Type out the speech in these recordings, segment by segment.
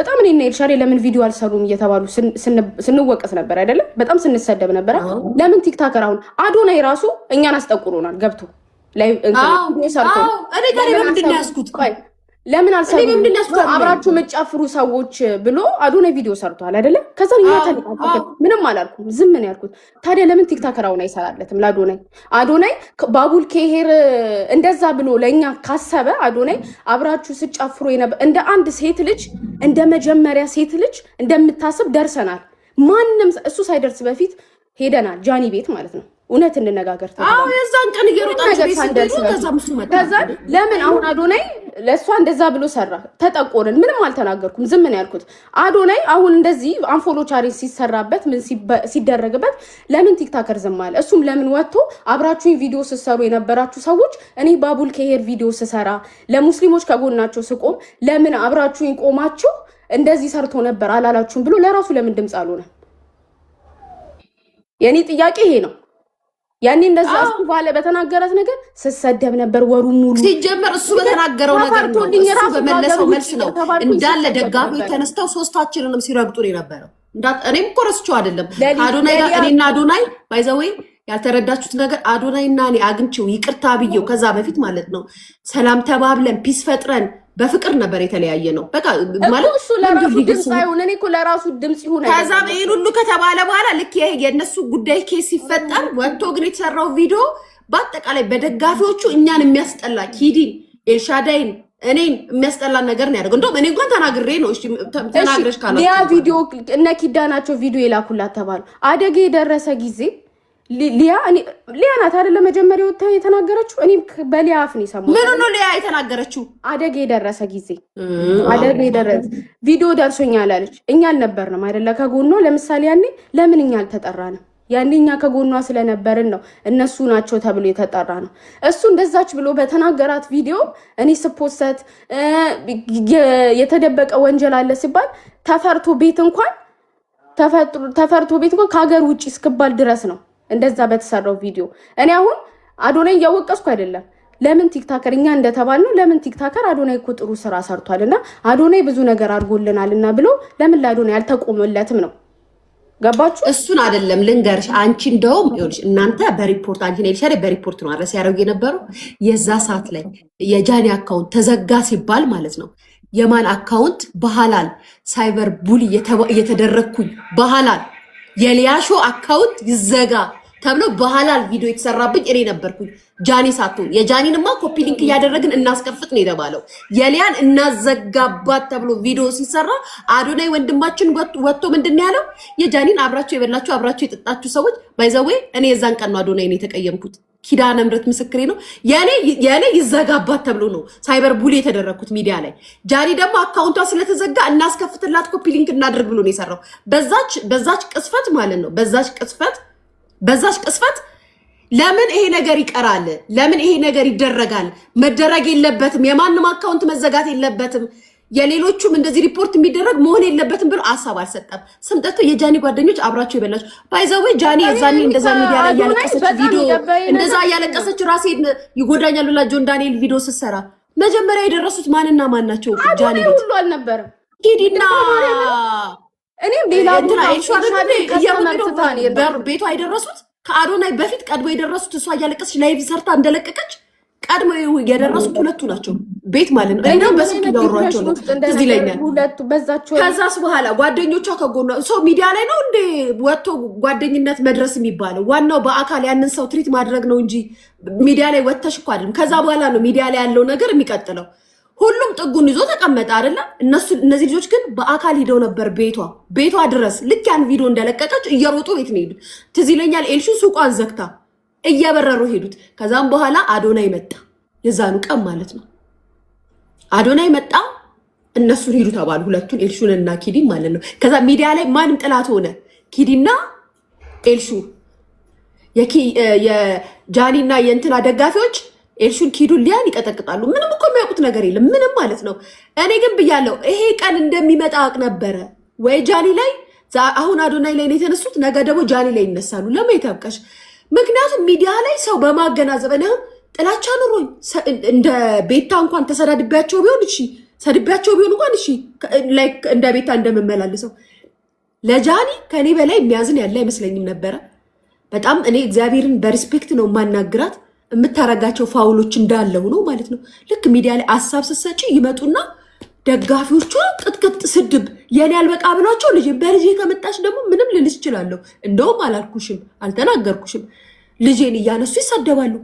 በጣም እኔና ኤልሻዴ ለምን ቪዲዮ አልሰሩም እየተባሉ ስንወቀስ ነበር አይደለ? በጣም ስንሰደብ ነበር። ለምን ቲክታከር አሁን አዶናይ ራሱ እኛን አስጠቁሮናል ገብቶ ላይ ሰርቶ እኔ ጋር ለምንድን ነው ያስኩት? ለምን አልሰሩም አብራችሁ መጫፍሩ ሰዎች ብሎ አዶናይ ቪዲዮ ሰርቷል አይደለ? ከዛ እኛ ምንም አላልኩም፣ ዝም ነው ያልኩት። ታዲያ ለምን ቲክታከር አሁን አይሰራለትም አዶናይ ባቡል ከሄር እንደዛ ብሎ ለኛ ካሰበ አዶናይ አብራችሁ ስጫፍሩ እንደ አንድ ሴት ልጅ እንደ መጀመሪያ ሴት ልጅ እንደምታስብ ደርሰናል። ማንም እሱ ሳይደርስ በፊት ሄደናል ጃኒ ቤት ማለት ነው። እውነት እንነጋገር የዛን ቀን እየሮጣችሁ ከዛ ለምን አሁን አዶናይ ለእሷ እንደዛ ብሎ ሰራ? ተጠቆርን። ምንም አልተናገርኩም፣ ዝም ነው ያልኩት። አዶናይ አሁን እንደዚህ አንፎሎ ቻሌንጅ ሲሰራበት ምን ሲደረግበት ለምን ቲክታከር ዝም አለ? እሱም ለምን ወጥቶ አብራችሁኝ ቪዲዮ ስሰሩ የነበራችሁ ሰዎች እኔ ባቡል ከሄር ቪዲዮ ስሰራ ለሙስሊሞች ከጎናቸው ስቆም ለምን አብራችሁኝ ቆማችሁ እንደዚህ ሰርቶ ነበር አላላችሁም ብሎ ለራሱ ለምን ድምጽ አልሆነ? የኔ ጥያቄ ይሄ ነው። ያኔ እንደዛ እሱ ባለ በተናገራት ነገር ስሰደብ ነበር ወሩ ሙሉ። ሲጀመር እሱ በተናገረው ነገር ነው እሱ በመለሰው መልስ ነው እንዳለ ደጋፊዎች ተነስተው ሶስታችንንም ሲረግጡ ነው የነበረው። እኔም እኮ ረስቼው አይደለም አዶናይ ጋር እኔና አዶናይ ባይ ዘ ዌይ ያልተረዳችሁት ነገር አዶናይና እኔ አግኝቼው ይቅርታ ብዬው ከዛ በፊት ማለት ነው ሰላም ተባብለን ፒስ ፈጥረን በፍቅር ነበር የተለያየ ነው። በቃ ማለት እሱ ለራሱ ድምጽ አይሆን እኔ እኮ ለራሱ ድምጽ ይሁን ከዛ ይሄን ሁሉ ከተባለ በኋላ ልክ ይሄ የነሱ ጉዳይ ኬስ ሲፈጠር ወጥቶ ግን የተሰራው ቪዲዮ በአጠቃላይ በደጋፊዎቹ እኛን የሚያስጠላ ኪዲን ኤልሻዳይን እኔን የሚያስጠላ ነገር ነው ያደርገው። እንደውም እኔ እንኳን ተናግሬ ነው እሺ ተናግረሽ ካላችሁ ያ ቪዲዮ እነ ኪዳ ናቸው ቪዲዮ የላኩላት ተባሉ። አደጋ የደረሰ ጊዜ ሊያ ናት አይደለ መጀመሪያ ወጣ የተናገረችው። እኔ በሊያ አፍ ነው የሰማሁት። ምን ነው ሊያ የተናገረችው? አደጋ የደረሰ ጊዜ አደጋ የደረሰ ቪዲዮ ደርሶኛል አለች። እኛ አልነበርንም አይደለ ከጎኗ። ለምሳሌ ያኔ ለምን እኛ አልተጠራንም? ያኔ እኛ ከጎኗ ስለነበርን ነው እነሱ ናቸው ተብሎ የተጠራ ነው። እሱ እንደዛች ብሎ በተናገራት ቪዲዮ እኔ ስፖስት የተደበቀ ወንጀል አለ ሲባል ተፈርቶ ቤት እንኳን ከሀገር ውጪ እስክባል ድረስ ነው እንደዛ በተሰራው ቪዲዮ። እኔ አሁን አዶናይ እያወቀስኩ አይደለም። ለምን ቲክታከር እኛ እንደተባልነው ለምን ቲክታከር አዶናይ እኮ ጥሩ ስራ ሰርቷልና አዶናይ ብዙ ነገር አድርጎልናልና ብሎ ለምን ለአዶናይ አልተቆመለትም ነው? ገባችሁ? እሱን አይደለም ልንገርሽ። አንቺ እንደውም ይኸውልሽ እናንተ በሪፖርት አንቺ ነሽ አይደል? በሪፖርት ነው አረስ ያደርጉ የነበረው የዛ ሰዓት ላይ የጃኒ አካውንት ተዘጋ ሲባል ማለት ነው። የማን አካውንት በሐላል ሳይበር ቡሊ እየተደረግኩኝ በሐላል የሊያሾ አካውንት ይዘጋ ተብሎ በሐላል ቪዲዮ የተሰራብኝ እኔ ነበርኩኝ። ጃኒ ሳትሆን የጃኒንማ ኮፒ ሊንክ እያደረግን እናስከፍት ነው የተባለው። የሊያን እናዘጋባት ተብሎ ቪዲዮ ሲሰራ አዶናይ ወንድማችን ወጥቶ ምንድን ነው ያለው? የጃኒን አብራችሁ የበላችሁ አብራችሁ የጠጣችሁ ሰዎች ባይዘዌ እኔ የዛን ቀን ነው አዶናይ ነው የተቀየምኩት። ኪዳነ ምሕረት ምስክሬ ነው። የኔ ይዘጋባት ተብሎ ነው ሳይበር ቡሊ የተደረግኩት ሚዲያ ላይ። ጃኒ ደግሞ አካውንቷ ስለተዘጋ እናስከፍትላት ኮፒ ሊንክ እናድርግ ብሎ ነው የሰራው። በዛች ቅስፈት ማለት ነው በዛች ቅስፈት ለምን ይሄ ነገር ይቀራል? ለምን ይሄ ነገር ይደረጋል? መደረግ የለበትም። የማንም አካውንት መዘጋት የለበትም። የሌሎቹም እንደዚህ ሪፖርት የሚደረግ መሆን የለበትም ብሎ ሀሳብ አልሰጠም። ስምጠቶ የጃኒ ጓደኞች አብራቸው የበላች ባይዘዌ ጃኒ የዛኔ እንደዛ ሚዲያ ላይ ያለቀሰች ቪዲዮ እንደዛ ያለቀሰች ራሴ ይጎዳኛል ብላ ጆን ዳንኤል ቪዲዮ ስትሰራ መጀመሪያ የደረሱት ማንና ማን ናቸው? ጃኒ ሁሉ አልነበረም። ኪዲና እኔም ሌላ ቤቷ የደረሱት ከአዶናይ በፊት ቀድሞ የደረሱት እሷ እያለቀሰች ላይቭ ሰርታ እንደለቀቀች ቀድሞ የደረሱት ሁለቱ ናቸው። ቤት ማለት ነው። እኔ በስልክ ያወሯቸው ነው እዚህ ላይ ሁለቱ በዛቸው። ከዛስ በኋላ ጓደኞቿ ከጎኗ ሰው ሚዲያ ላይ ነው እንደ ወጥቶ ጓደኝነት መድረስ የሚባለው። ዋናው በአካል ያንን ሰው ትሪት ማድረግ ነው እንጂ ሚዲያ ላይ ወጥተሽ እኮ አይደለም። ከዛ በኋላ ነው ሚዲያ ላይ ያለው ነገር የሚቀጥለው። ሁሉም ጥጉን ይዞ ተቀመጠ አይደለ? እነዚህ ልጆች ግን በአካል ሄደው ነበር ቤቷ ድረስ። ልክ ያን ቪዲዮ እንደለቀቀች እየሮጡ ቤት ነው ሄዱት። ትዝ ይለኛል ኤልሹ ሱቋን ዘግታ እየበረሩ ሄዱት። ከዛም በኋላ አዶናይ መጣ። የዛኑ ቀን ማለት ነው አዶናይ መጣ። እነሱን ሄዱ ተባሉ፣ ሁለቱን ኤልሹን እና ኪዲን ማለት ነው። ከዛ ሚዲያ ላይ ማንም ጥላት ሆነ? ኪዲና ኤልሹ። የጃኒና የእንትና ደጋፊዎች ኤልሹን ኪዱን ሊያን ይቀጠቅጣሉ። ምንም እኮ የሚያውቁት ነገር የለም ምንም ማለት ነው። እኔ ግን ብያለሁ ይሄ ቀን እንደሚመጣ አውቅ ነበረ። ወይ ጃኒ ላይ አሁን አዶናይ ላይ ነው የተነሱት፣ ነገ ደግሞ ጃኒ ላይ ይነሳሉ። ለምን ታብቀሽ? ምክንያቱም ሚዲያ ላይ ሰው በማገናዘብ ነው ጥላቻ ኑሮኝ እንደ ቤታ እንኳን ተሰዳድቢያቸው ቢሆን እሺ ሰድቢያቸው ቢሆን እንኳን እሺ ላይክ እንደ ቤታ እንደምመላልሰው ለጃኒ ከኔ በላይ የሚያዝን ያለ አይመስለኝም ነበረ። በጣም እኔ እግዚአብሔርን በሪስፔክት ነው የማናግራት። የምታረጋቸው ፋውሎች እንዳለ ሆኖ ማለት ነው። ልክ ሚዲያ ላይ ሀሳብ ስትሰጪ ይመጡና ደጋፊዎቹ ቅጥቅጥ ስድብ የኔ አልበቃ ብሏቸው ልጅ በልጄ ከመጣች ደግሞ ምንም ልልሽ እችላለሁ። እንደውም አላልኩሽም አልተናገርኩሽም ልጄን እያነሱ ይሳደባሉ።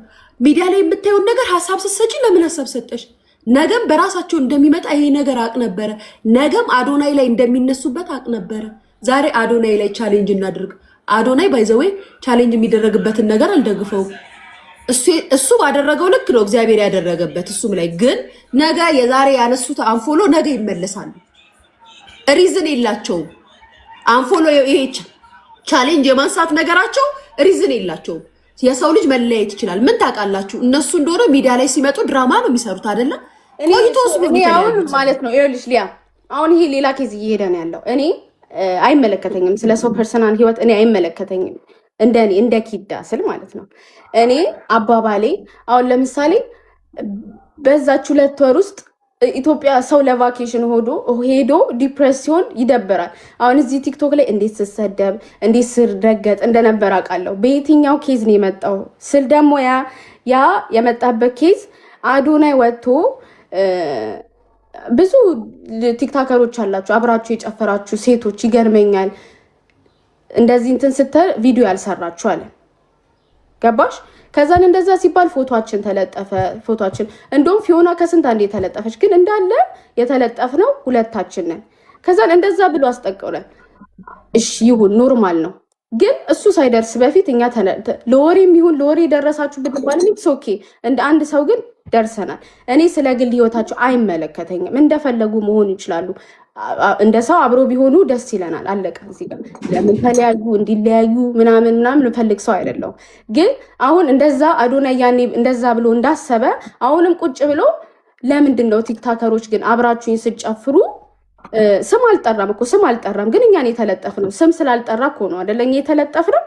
ሚዲያ ላይ የምታየውን ነገር ሀሳብ ስትሰጪ ለምን ሀሳብ ሰጠሽ? ነገም በራሳቸው እንደሚመጣ ይሄ ነገር አቅ ነበረ። ነገም አዶናይ ላይ እንደሚነሱበት አቅ ነበረ። ዛሬ አዶናይ ላይ ቻሌንጅ እናድርግ። አዶናይ ባይዘዌ ቻሌንጅ የሚደረግበትን ነገር አልደግፈውም። እሱ ባደረገው ልክ ነው እግዚአብሔር ያደረገበት እሱም ላይ ግን ነገ የዛሬ ያነሱት አንፎሎ ነገ ይመለሳሉ። ሪዝን የላቸውም። አንፎሎ ይሄ ቻሌንጅ የማንሳት ነገራቸው ሪዝን የላቸውም። የሰው ልጅ መለያየት ይችላል። ምን ታውቃላችሁ? እነሱ እንደሆነ ሚዲያ ላይ ሲመጡ ድራማ ነው የሚሰሩት አይደለም። እኔ አሁን ማለት ነው ይኸውልሽ ሊያ አሁን ይሄ ሌላ ኬዝ እየሄደ ነው ያለው። እኔ አይመለከተኝም፣ ስለ ሰው ፐርሰናል ህይወት እኔ አይመለከተኝም። እንደኔ እንደ ኪዳ ስል ማለት ነው። እኔ አባባሌ አሁን ለምሳሌ በዛች 2 ወር ውስጥ ኢትዮጵያ ሰው ለቫኬሽን ሄዶ ዲፕሬስ ሲሆን ይደበራል። አሁን እዚህ ቲክቶክ ላይ እንዴት ስሰደብ እንዴት ስረገጥ እንደነበር አውቃለሁ። በየትኛው ኬዝ ነው የመጣው ስል ደግሞ ያ የመጣበት ኬዝ አዶናይ ወጥቶ ብዙ ቲክታከሮች አላችሁ አብራችሁ የጨፈራችሁ ሴቶች ይገርመኛል እንደዚህ እንትን ስትል ቪዲዮ ያልሰራችሁ አለ። ገባሽ? ከዛን እንደዛ ሲባል ፎቶአችን ተለጠፈ። ፎቶአችን እንደውም ፊዮና ከስንት አንዴ የተለጠፈች ግን እንዳለ የተለጠፍነው ሁለታችን ነን። ከዛን እንደዛ ብሎ አስጠቀውለን። እሺ ይሁን ኖርማል ነው። ግን እሱ ሳይደርስ በፊት እኛ ለወሬም ይሁን ለወሬ ደረሳችሁ ብትባልም ኦኬ እንደ አንድ ሰው ግን ደርሰናል። እኔ ስለ ግል ህይወታቸው አይመለከተኝም። እንደፈለጉ መሆን ይችላሉ። እንደ ሰው አብሮ ቢሆኑ ደስ ይለናል። አለቀ። እዚህ ጋር ለምን ተለያዩ እንዲለያዩ ምናምን ፈልግ ሰው አይደለም። ግን አሁን እንደዛ አዶናይ ያኔ እንደዛ ብሎ እንዳሰበ አሁንም ቁጭ ብሎ ለምንድን ነው ቲክታከሮች ግን አብራችሁኝ ስጨፍሩ ስም አልጠራም እኮ ስም አልጠራም፣ ግን እኛን የተለጠፍነው ስም ስላልጠራ እኮ ነው አይደለ? እኛ የተለጠፍነው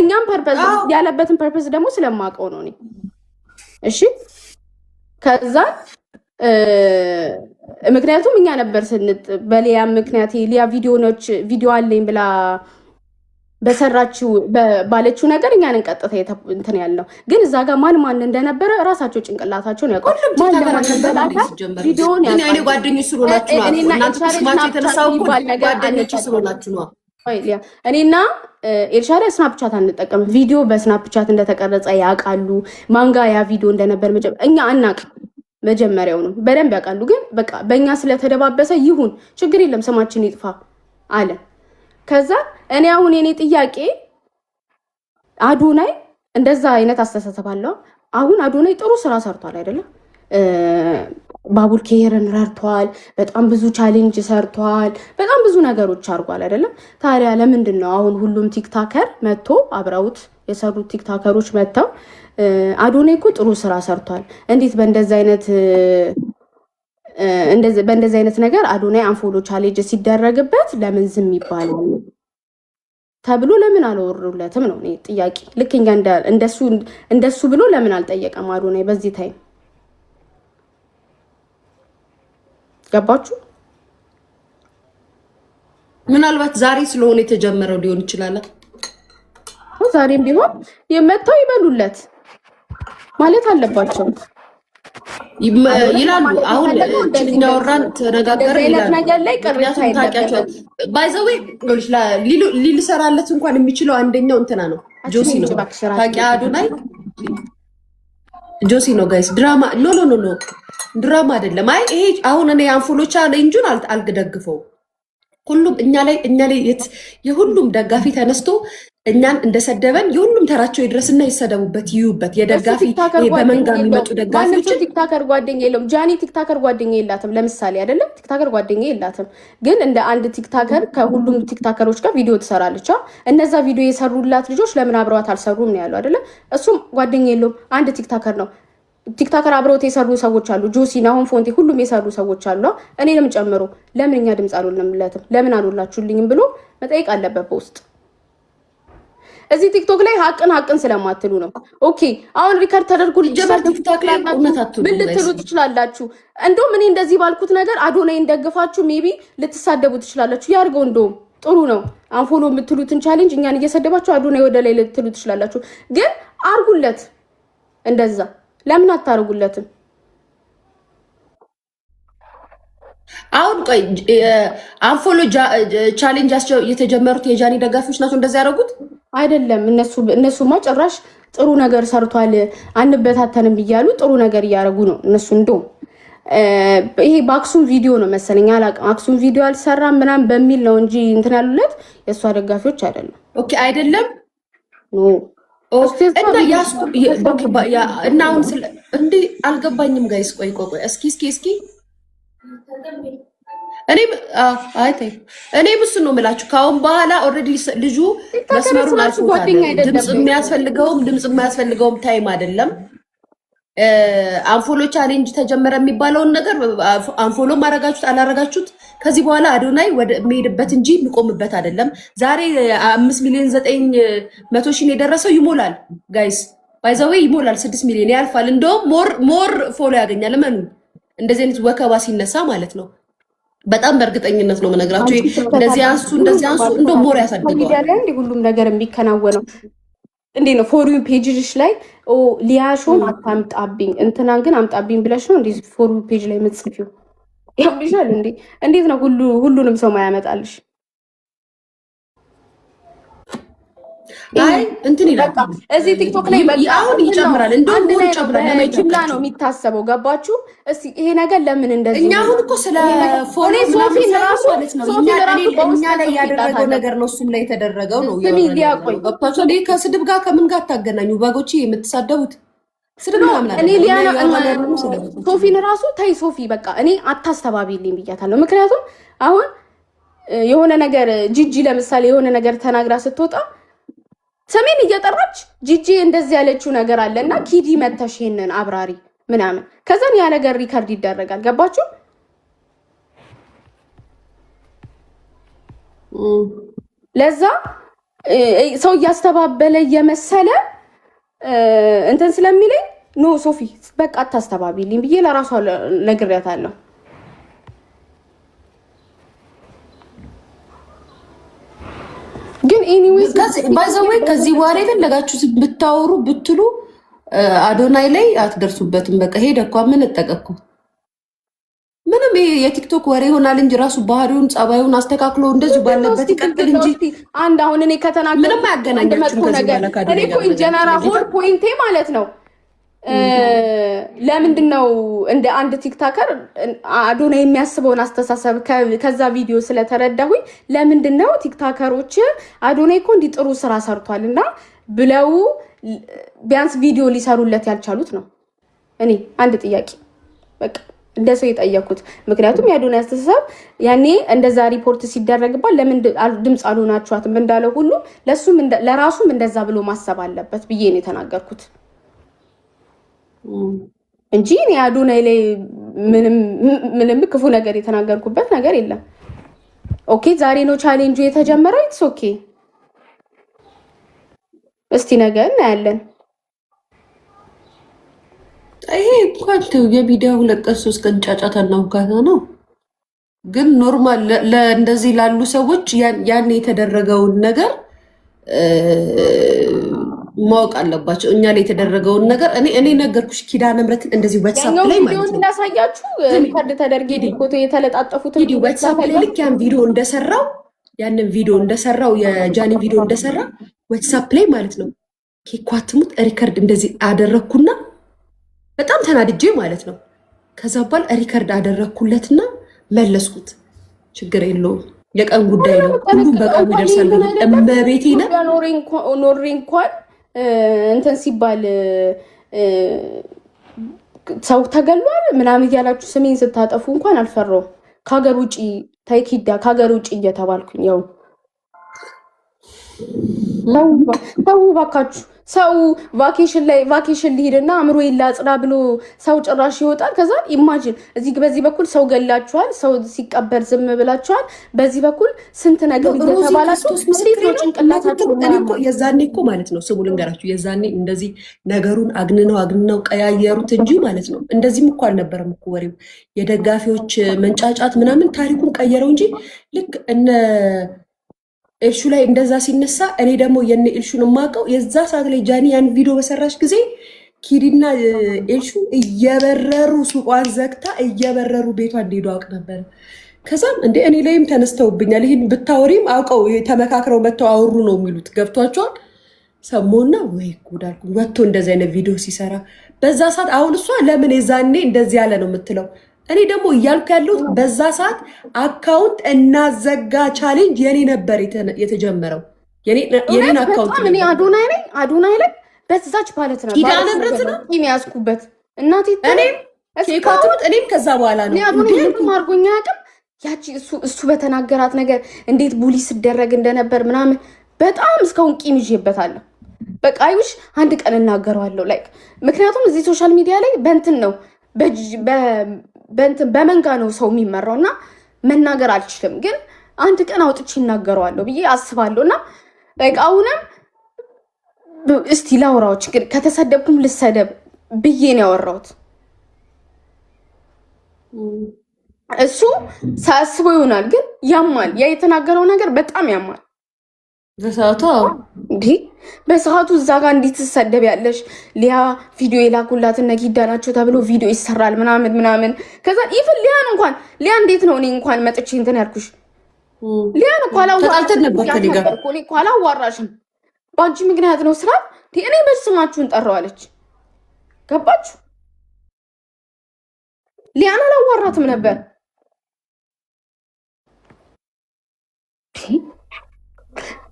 እኛም ፐርፐዝ ያለበትን ፐርፐዝ ደግሞ ስለማውቀው ነው እኔ። እሺ ከዛ ምክንያቱም እኛ ነበር በሊያ ምክንያት ሊያ ቪዲዮ አለኝ ብላ በሰራችው ባለችው ነገር እኛን እንቀጥታ እንትን ያልነው ግን እዛ ጋር ማን እንደነበረ ራሳቸው ጭንቅላታቸውን ያውቃሉ። ቪዲዮን ያኔ ጓደኞች ስለሆናችሁ ነው እናንተ ስማችሁ የተነሳው ጓደኞች ስለሆናችሁ ነው። እኔና ኤልሻዳ ስናፕቻት አንጠቀም። ቪዲዮ በስናፕቻት እንደተቀረጸ ያውቃሉ። ማንጋ ያ ቪዲዮ እንደነበር እኛ አናውቅም። መጀመሪያው ነው በደንብ ያውቃሉ። ግን በቃ በእኛ ስለተደባበሰ ይሁን ችግር የለም ስማችን ይጥፋ አለ። ከዛ እኔ አሁን የኔ ጥያቄ አዶናይ እንደዛ አይነት አስተሳሰብ አለው። አሁን አዶናይ ጥሩ ስራ ሰርቷል አይደለም? ባቡል ኬርን ረድቷል። በጣም ብዙ ቻሌንጅ ሰርቷል። በጣም ብዙ ነገሮች አድርጓል አይደለም? ታዲያ ለምንድን ነው አሁን ሁሉም ቲክታከር መጥቶ አብረውት የሰሩት ቲክታከሮች መጥተው አዶናይ እኮ ጥሩ ስራ ሰርቷል፣ እንዴት በእንደዚህ አይነት ነገር አዶናይ አንፎሎ ቻሌንጅ ሲደረግበት ለምን ዝም ይባላል ተብሎ ለምን አልወሩለትም ነው ጥያቄ። ልክኛ እንደሱ ብሎ ለምን አልጠየቀም አዶናይ በዚህ ታይም? ገባችሁ? ምናልባት ዛሬ ስለሆነ የተጀመረው ሊሆን ይችላል። ዛሬም ቢሆን የመጣው ይበሉለት ማለት አለባቸው ይላሉ። አሁን እናወራን ተነጋገረ ይላሉ። ነገር ላይ ቅሬታ አይደለም። ባይዘዌ ሊሰራለት እንኳን የሚችለው አንደኛው እንትና ነው፣ ጆሲ ነው። ታውቂያ አዶናይ ጆሲ ነው ጋይስ። ድራማ ኖ ድራማ አይደለም። አይ ይሄ አሁን እኔ አንፎሎቻ ለእንጁን አልደግፈው። ሁሉም እኛ ላይ የሁሉም ደጋፊ ተነስቶ እኛን እንደሰደበን የሁሉም ተራቸው ይድረስና ይሰደቡበት ይዩበት። የደጋፊ በመንጋ የሚመጡ ደጋፊዎች ቲክታከር ጓደኛ የለውም። ጃኒ ቲክታከር ጓደኛ የላትም ለምሳሌ አይደለም? ቲክታከር ጓደኛ የላትም። ግን እንደ አንድ ቲክታከር ከሁሉም ቲክታከሮች ጋር ቪዲዮ ትሰራለች። እነዛ ቪዲዮ የሰሩላት ልጆች ለምን አብረዋት አልሰሩም ነው ያለው አይደለም? እሱም ጓደኛ የለውም። አንድ ቲክታከር ነው። ቲክታከር አብረውት የሰሩ ሰዎች አሉ። ጆሲ፣ ናሆም ፎንቴ ሁሉም የሰሩ ሰዎች አሉ። እኔንም ጨምሮ ለምን እኛ ድምፅ አልሆንለትም ለምን አልሆንላችሁልኝም ብሎ መጠየቅ አለበት በውስጥ። እዚህ ቲክቶክ ላይ ሀቅን ስለማትሉ ነው። ኦኬ አሁን ሪከርድ ተደርጎ ቲክቶክ ላይ ምን ልትሉ ትችላላችሁ? እንደውም እኔ እንደዚህ ባልኩት ነገር አዶናይን ደግፋችሁ ሜቢ ልትሳደቡ ትችላላችሁ። ያርገው እንደውም ጥሩ ነው። አንፎሎ የምትሉትን ቻሌንጅ እኛን እየሰደባችሁ አዶናይ ወደ ላይ ልትሉ ትችላላችሁ። ግን አርጉለት። እንደዛ ለምን አታርጉለትም? አሁን ቆይ አንፎሎ ቻሌንጅ የተጀመሩት የጃኒ ደጋፊዎች ናቸው እንደዛ ያደረጉት አይደለም። እነሱማ ጭራሽ ጥሩ ነገር ሰርቷል አንበታተንም እያሉ ጥሩ ነገር እያደረጉ ነው እነሱ። እንደውም ይሄ በአክሱም ቪዲዮ ነው መሰለኝ አላውቅም። አክሱም ቪዲዮ አልሰራም ምናምን በሚል ነው እንጂ እንትን ያሉለት የእሷ ደጋፊዎች አይደለም። ኦኬ አይደለም እና አሁን እንዴ አልገባኝም ጋይስ። ቆይ እስኪ እኔም እሱን ነው የምላችሁ። ከአሁን በኋላ ኦልሬዲ ልጁ መስመሩን አልፎታል። ድምፅ የማያስፈልገውም ታይም አይደለም። አንፎሎ ቻሌንጅ ተጀመረ የሚባለውን ነገር አንፎሎ ማረጋችሁት አላረጋችሁት ከዚህ በኋላ አዶናይ ወደ የሚሄድበት እንጂ የሚቆምበት አይደለም። ዛሬ 5,900,000 የደረሰው ይሞላል ጋይስ፣ ባይዘዌ ይሞላል። 6 ሚሊዮን ያልፋል። እንደውም ሞር ፎሎ ያገኛል። እመኑ። እንደዚህ አይነት ወከባ ሲነሳ ማለት ነው። በጣም በእርግጠኝነት ነው የምነግራችሁ። እንደዚህ አንሱ እንደው ሞር ያሳድገዋል። ሁሉም ነገር የሚከናወነው እንዴ ነው? ፎርዩ ፔጅሽ ላይ ሊያሾን አታምጣብኝ እንትናን ግን አምጣብኝ ብለሽ ነው እንዴ ፎርዩ ፔጅ ላይ የምትጽፊው? ያምሻል እንዴ? እንዴት ነው ሁሉንም ሰው ማያመጣልሽ? አይ እንትን ይላል እዚህ ቲክቶክ ላይ አሁን ይጨምራል። እንደውም ሞር ይጨምራል። ለማይችላ ነው የሚታሰበው። ገባችሁ? እስቲ ይሄ ነገር ለምን እንደዚህ እኛ አሁን እኮ ስለ ፎሎ ሶፊን ራሱ ማለት ነው እኛ ላይ ያደረገው ነገር ነው እሱም ላይ የተደረገው ነው። ሊያቆይ ከስድብ ጋር ከምን ጋር ታገናኙ? ባጎቼ የምትሳደቡት ስድብ ምናምን እኔ ሶፊን ራሱ ታይ ሶፊ በቃ እኔ አታስተባቢልኝ ብያታለሁ። ምክንያቱም አሁን የሆነ ነገር ጂጂ ለምሳሌ የሆነ ነገር ተናግራ ስትወጣ ሰሜን እየጠራች ጂጂ እንደዚህ ያለችው ነገር አለና ኪዲ መተሽ ይሄንን አብራሪ ምናምን ከዛን ያ ነገር ሪከርድ ይደረጋል። ገባችሁ? ለዛ ሰው እያስተባበለ እየመሰለ እንትን ስለሚለኝ ኖ ሶፊ በቃ አታስተባቢልኝ ብዬ ለራሷ ነግሬያታለሁ። ግን ኤኒዌይስ ባይዘዌይ ከዚህ በኋላ የፈለጋችሁ ብታወሩ ብትሉ አዶናይ ላይ አትደርሱበትም። በቃ ሄደ እኮ ምን ተጠቀቅኩ ምንም ይሄ የቲክቶክ ወሬ ይሆናል እንጂ ራሱ ባህሪውን ጸባዩን አስተካክሎ እንደዚህ ባለበት ይቀጥል እንጂ አንድ አሁን እኔ ከተናገርኩ ምንም አያገናኛችሁም ከዚህ በኋላ እኔ እኮ ኢንጀነራል ሆል ፖይንቴ ማለት ነው። ለምንድን ነው እንደ አንድ ቲክታከር አዶናይ የሚያስበውን አስተሳሰብ ከዛ ቪዲዮ ስለተረዳሁኝ ለምንድን ነው ቲክታከሮች አዶናይ እኮ እንዲህ ጥሩ ስራ ሰርቷልና ብለው ቢያንስ ቪዲዮ ሊሰሩለት ያልቻሉት ነው። እኔ አንድ ጥያቄ በቃ እንደ ሰው የጠየኩት። ምክንያቱም የአዶናይ አስተሳሰብ ያኔ እንደዛ ሪፖርት ሲደረግባት ለምን ድምፅ አልሆናችኋትም እንዳለ ሁሉ ለራሱም እንደዛ ብሎ ማሰብ አለበት ብዬ ነው የተናገርኩት እንጂ እኔ አዶናይ ላይ ምንም ክፉ ነገር የተናገርኩበት ነገር የለም። ኦኬ ዛሬ ነው ቻሌንጁ የተጀመረው። ኢትስ ኦኬ። እስቲ ነገ እናያለን። ይሄ እንኳን የሚዲያ 2 ቀን 3 ቀን ጫጫታና ውካታ ነው። ግን ኖርማል ለእንደዚህ ላሉ ሰዎች ያን የተደረገውን ነገር ማወቅ አለባቸው። እኛ ላይ የተደረገውን ነገር እኔ ነገርኩሽ። ኪዳነ ምሕረትን እንደዚህ ዋትስአፕ ላይ ማለት ነው እንዳሳያችሁ ሪከርድ ተደርጌ ፎቶ የተለጣጠፉት ቪዲዮ ዋትስአፕ ላይ ልክ ያን ቪዲዮ እንደሰራው ያንን ቪዲዮ እንደሰራው የጃኒ ቪዲዮ እንደሰራ ዋትስአፕ ላይ ማለት ነው ኬኳትሙት ሪከርድ እንደዚህ አደረኩና በጣም ተናድጄ ማለት ነው። ከዛ በኋላ ሪከርድ አደረኩለትና መለስኩት። ችግር የለውም የቀን ጉዳይ ነው፣ ሁሉም በቀኑ ይደርሳል። እመቤቴ ነው ኖሬ እንኳን እንትን ሲባል ሰው ተገሏል ምናምን እያላችሁ ስሜን ስታጠፉ እንኳን አልፈራውም። ከሀገር ውጭ ታይኪዳ ከሀገር ውጭ እየተባልኩኝ ያው ተው እባካችሁ ሰው ቫኬሽን ሊሄድና አእምሮ ይላጽዳ ብሎ ሰው ጭራሽ ይወጣል። ከዛ ኢማጂን በዚህ በኩል ሰው ገላችኋል፣ ሰው ሲቀበር ዝም ብላችኋል። በዚህ በኩል ስንት ነገር እየተባላችሁ ጭንቅላታችሁ የዛኔ እኮ ማለት ነው ስሙ ልንገራችሁ፣ የዛኔ እንደዚህ ነገሩን አግንነው ቀያየሩት እንጂ ማለት ነው እንደዚህም እኮ አልነበረም እኮ ወሬው። የደጋፊዎች መንጫጫት ምናምን ታሪኩን ቀየረው እንጂ ልክ እነ ኤልሹ ላይ እንደዛ ሲነሳ እኔ ደግሞ የነ ኤልሹን የማውቀው የዛ ሰዓት ላይ ጃኒ ያን ቪዲዮ በሰራች ጊዜ ኪሪና ኤልሹ እየበረሩ ሱቋን ዘግታ እየበረሩ ቤቷ እንደሄዱ አውቅ ነበር። ከዛም እንደ እኔ ላይም ተነስተውብኛል። ይህን ብታወሪም አውቀው ተመካክረው መጥተው አወሩ ነው የሚሉት። ገብቷቸዋል። ሰሞና ወይ ጉዳልኩ ወጥቶ እንደዚህ አይነት ቪዲዮ ሲሰራ በዛ ሰዓት አሁን እሷ ለምን የዛኔ እንደዚህ ያለ ነው የምትለው? እኔ ደግሞ እያልኩ ያለሁት በዛ ሰዓት አካውንት እናዘጋ ቻሌንጅ የኔ ነበር የተጀመረው። የኔን አካውንት እኔ አዶናይ ላይ በዛች ማለት ነው ኪዳነምህረት ነው የሚያዝኩበት እናቴ እኔም ከዛ በኋላ ነው ምንም አድርጎኛ ያቅም ያቺ እሱ በተናገራት ነገር እንዴት ቡሊ ስደረግ እንደነበር ምናምን በጣም እስካሁን ቂም ይዤበታለሁ። በቃ አይውሽ አንድ ቀን እናገረዋለሁ። ላይክ ምክንያቱም እዚህ ሶሻል ሚዲያ ላይ በእንትን ነው በመንጋ ነው ሰው የሚመራው እና መናገር አልችልም፣ ግን አንድ ቀን አውጥቼ እናገረዋለሁ ብዬ አስባለሁ። እና አሁንም እስቲ ላውራዎች ግን ከተሰደብኩም ልሰደብ ብዬ ነው ያወራሁት። እሱ ሳያስበው ይሆናል፣ ግን ያማል። ያ የተናገረው ነገር በጣም ያማል። በሰዓቱ እዛ ጋር እንዴት ትሰደብ ያለሽ? ሊያ ቪዲዮ የላኩላት እነ ጊዳ ናቸው ተብሎ ቪዲዮ ይሰራል ምናምን። ከዛ ኢቭን ሊያ እንዴት ነው እኔ እንኳን መጥቼ እንትን ያልኩሽ? ሊያን እኮ አላዋራሽም በአንቺ ምክንያት ነው ስራ እኔ በስማችሁን ጠራዋለች። ገባችሁ? ሊያን አላዋራትም ነበር።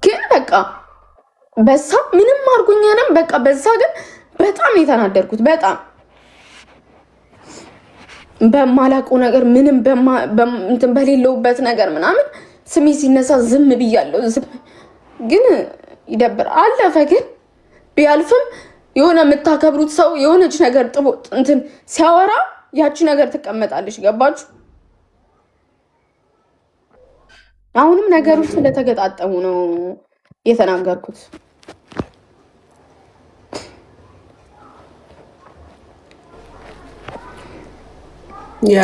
ግን በቃ በዛ ምንም አድርጎኛንም በቃ በዛ ግን በጣም የተናደርኩት በጣም በማላውቀው ነገር ምንም እንትን በሌለውበት ነገር ምናምን ስሜ ሲነሳ ዝም ብያለሁ። ዝም ግን ይደብር አለፈ። ግን ቢያልፍም የሆነ የምታከብሩት ሰው የሆነች ነገር ጥቦ እንትን ሲያወራ ያቺ ነገር ትቀመጣለች። ገባችሁ? አሁንም ነገሮች ስለተገጣጠሙ ነው የተናገርኩት። ያ